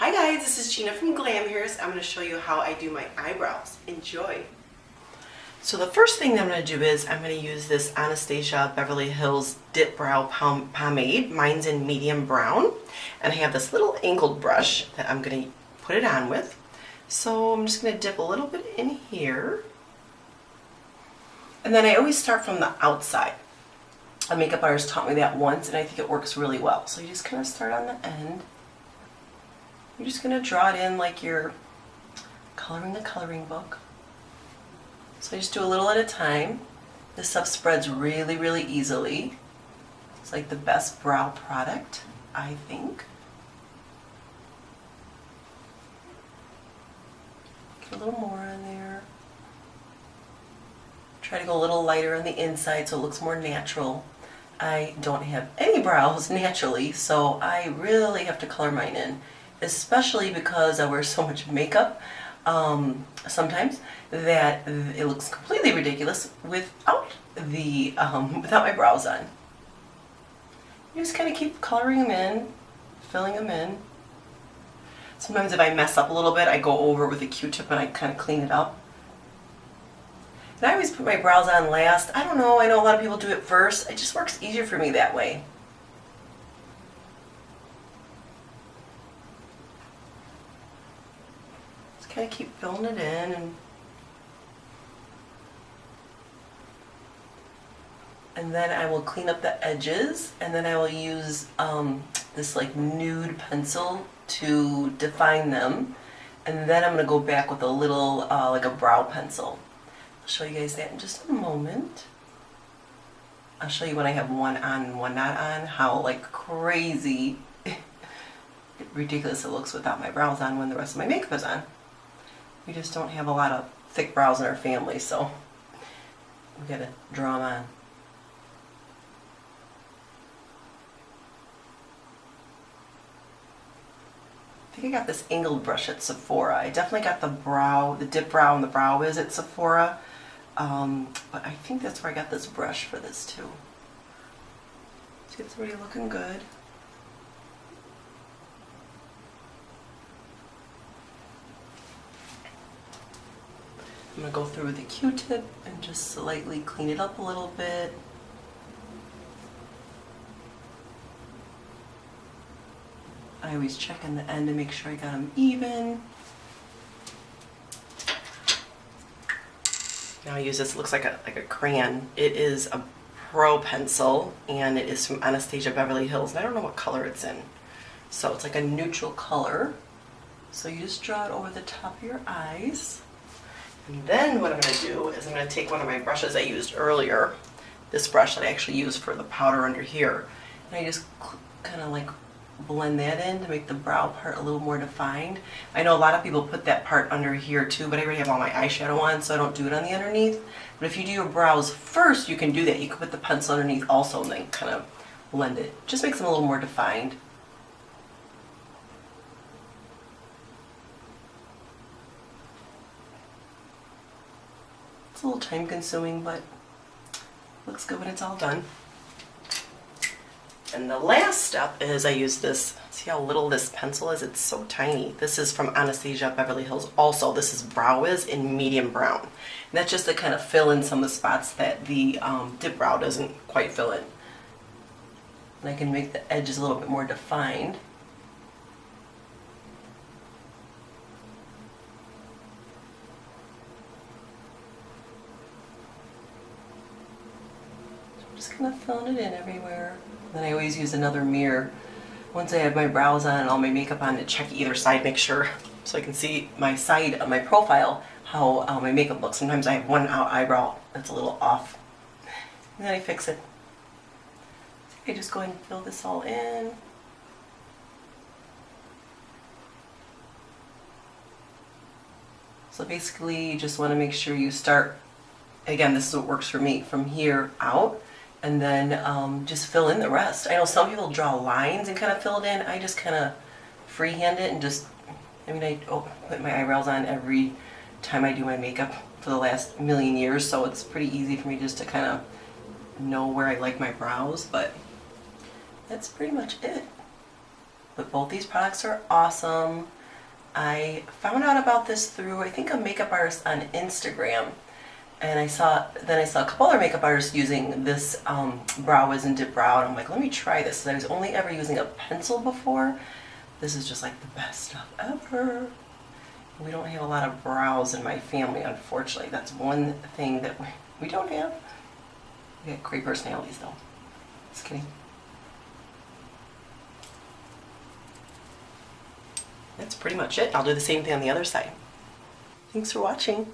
Hi guys, this is Gina from Glamhairus. I'm going to show you how I do my eyebrows. Enjoy! So the first thing that I'm going to do is I'm going to use this Anastasia Beverly Hills Dip Brow Pomade. Mine's in medium brown. And I have this little angled brush that I'm going to put it on with. So I'm just going to dip a little bit in here. And then I always start from the outside. A makeup artist taught me that once and I think it works really well. So you just kind of start on the end. You're just going to draw it in like you're coloring the coloring book. So I just do a little at a time. This stuff spreads really, really easily. It's like the best brow product, I think. Get a little more on there. Try to go a little lighter on the inside so it looks more natural. I don't have any brows naturally, so I really have to color mine in. Especially because I wear so much makeup sometimes that it looks completely ridiculous without my brows on. You just kind of keep coloring them in, filling them in. Sometimes if I mess up a little bit, I go over with a Q-tip and I kind of clean it up. And I always put my brows on last. I don't know, I know a lot of people do it first. It just works easier for me that way. Kind of keep filling it in, and then I will clean up the edges, and then I will use this like nude pencil to define them, and then I'm going to go back with a little like a brow pencil. I'll show you guys that in just a moment. I'll show you when I have one on and one not on, how like crazy ridiculous it looks without my brows on when the rest of my makeup is on. We just don't have a lot of thick brows in our family, so we gotta draw them on. I think I got this angled brush at Sephora. I definitely got the dip brow and the brow is at Sephora, but I think that's where I got this brush for this too. See, it's already looking good. I'm going to go through with a Q-tip and just slightly clean it up a little bit. I always check in the end to make sure I got them even. Now I use this, it looks like a crayon. It is a Pro pencil and it is from Anastasia Beverly Hills. And I don't know what color it's in. So it's like a neutral color. So you just draw it over the top of your eyes. And then what I'm going to do is I'm going to take one of my brushes I used earlier, this brush that I actually use for the powder under here, and I just kind of like blend that in to make the brow part a little more defined. I know a lot of people put that part under here too, but I already have all my eyeshadow on, so I don't do it on the underneath. But if you do your brows first, you can do that. You can put the pencil underneath also and then kind of blend it. Just makes them a little more defined. A little time consuming, but looks good when it's all done. And the last step is I use this, see how little this pencil is? It's so tiny. This is from Anastasia Beverly Hills also. This is Brow Is in medium brown. And that's just to kind of fill in some of the spots that the dip brow doesn't quite fill in. And I can make the edges a little bit more defined. Just kind of filling it in everywhere. Then I always use another mirror once I have my brows on and all my makeup on to check either side, make sure so I can see my side of my profile how my makeup looks. Sometimes I have one eyebrow that's a little off, and then I fix it. I just go ahead and fill this all in. So basically you just want to make sure you start, again, this is what works for me, from here out. And then just fill in the rest. I know some people draw lines and kind of fill it in. I just kind of freehand it and just, I mean, I put my eyebrows on every time I do my makeup for the last million years, so it's pretty easy for me just to kind of know where I like my brows, but that's pretty much it. But both these products are awesome. I found out about this through, I think, a makeup artist on Instagram. And I saw a couple other makeup artists using this Brow Wiz and Dip Brow, and I'm like, let me try this. I was only ever using a pencil before. This is just like the best stuff ever. We don't have a lot of brows in my family, unfortunately. That's one thing that we don't have. We got great personalities, though. Just kidding. That's pretty much it. I'll do the same thing on the other side. Thanks for watching.